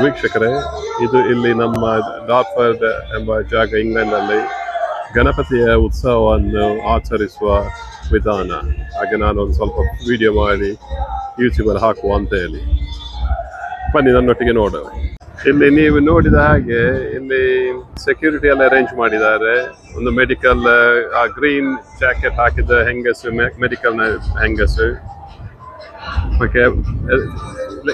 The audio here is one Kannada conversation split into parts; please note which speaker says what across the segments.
Speaker 1: ವೀಕ್ಷಕರೇ, ಇದು ಇಲ್ಲಿ ನಮ್ಮ ಡಾರ್ಫರ್ಡ್ ಎಂಬ ಜಾಗ ಇಂಗ್ಲೆಂಡ್ನಲ್ಲಿ ಗಣಪತಿಯ ಉತ್ಸವವನ್ನು ಆಚರಿಸುವ ವಿಧಾನ. ಹಾಗೆ ನಾನು ಒಂದು ಸ್ವಲ್ಪ ವಿಡಿಯೋ ಮಾಡಿ ಯೂಟ್ಯೂಬಲ್ಲಿ ಹಾಕುವ ಅಂತ ಹೇಳಿ. ಬನ್ನಿ ನನ್ನೊಟ್ಟಿಗೆ ನೋಡುವ. ಇಲ್ಲಿ ನೀವು ನೋಡಿದ ಹಾಗೆ ಇಲ್ಲಿ ಸೆಕ್ಯೂರಿಟಿ ಎಲ್ಲ ಅರೇಂಜ್ ಮಾಡಿದ್ದಾರೆ. ಒಂದು ಮೆಡಿಕಲ್, ಆ ಗ್ರೀನ್ ಜಾಕೆಟ್ ಹಾಕಿದ ಹೆಂಗಸು ಮೆಡಿಕಲ್ನ ಹೆಂಗಸು. ಓಕೆ,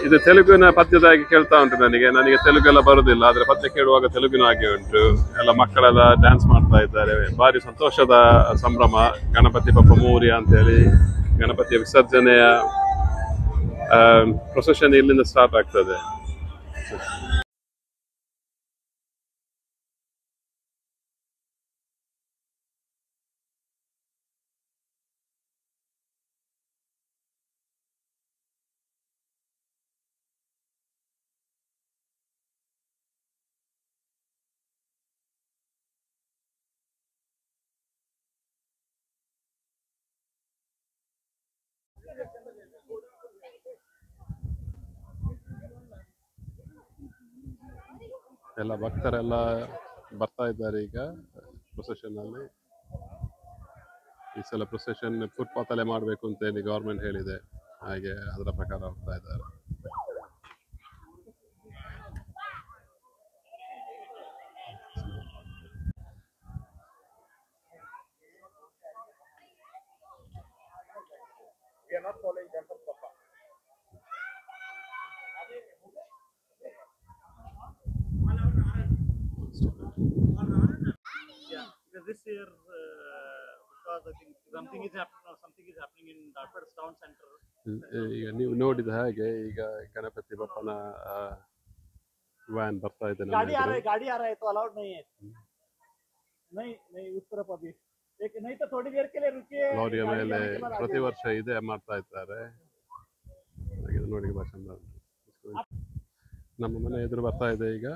Speaker 1: ಇದು ತೆಲುಗಿನ ಪದ್ಯದಾಗಿ ಕೇಳ್ತಾ ಉಂಟು. ನನಗೆ ತೆಲುಗೆಲ್ಲ ಬರುದಿಲ್ಲ, ಆದರೆ ಪದ್ಯ ಕೇಳುವಾಗ ತೆಲುಗಿನ ಹಾಗೆ ಉಂಟು. ಎಲ್ಲ ಮಕ್ಕಳೆಲ್ಲ ಡ್ಯಾನ್ಸ್ ಮಾಡ್ತಾ ಇದ್ದಾರೆ. ಭಾರಿ ಸಂತೋಷದ ಸಂಭ್ರಮ. ಗಣಪತಿ ಬಪ್ಪ ಮೋರ್ಯ ಅಂತ ಹೇಳಿ ಗಣಪತಿಯ ವಿಸರ್ಜನೆಯ ಪ್ರೊಸೆಷನ್ ಇಲ್ಲಿಂದ ಸ್ಟಾರ್ಟ್ ಆಗ್ತದೆ. ಎಲ್ಲ ಭಕ್ತರೆಲ್ಲ ಬರ್ತಾ ಇದ್ದಾರೆ ಈಗ ಪ್ರೊಸೆಷನ್ ಅಲ್ಲಿ. ಈ ಸಲ ಪ್ರೊಸೆಷನ್ ಫುಟ್ಪಾತ್ ಅಲ್ಲೇ ಮಾಡಬೇಕು ಅಂತ ಹೇಳಿ ಗವರ್ಮೆಂಟ್ ಹೇಳಿದೆ. ಹಾಗೆ ಅದರ ಪ್ರಕಾರ ಹೋಗ್ತಾ ಇದ್ದಾರೆ.
Speaker 2: This year, because I think something is happening in Dartford Town Center.
Speaker 1: ಈಗ ನೀವು ನೋಡಿದ ಹಾಗೆ ಈಗ ಗಣಪತಿ ಬಪ್ಪನ ವ್ಯಾನ್ ಬರ್ತಾ ಇದೆ.
Speaker 2: गाड़ी आ रहा है तो अलाउड नहीं है. नहीं उस तरफ अभी. नहीं तो थोड़ी देर के लिए रुकिए.
Speaker 1: ಲಾರಿಯ ಮೇಲೆ ಪ್ರತಿ ವರ್ಷ ಇದೇ ಮಾಡ್ತಾ ಇದ್ದಾರೆ. ನೋಡಿ ಭಾಷಣ ನಮ್ಮ ಮನೆ ಎದುರು ಬರ್ತಾ ಇದೆ ಈಗ.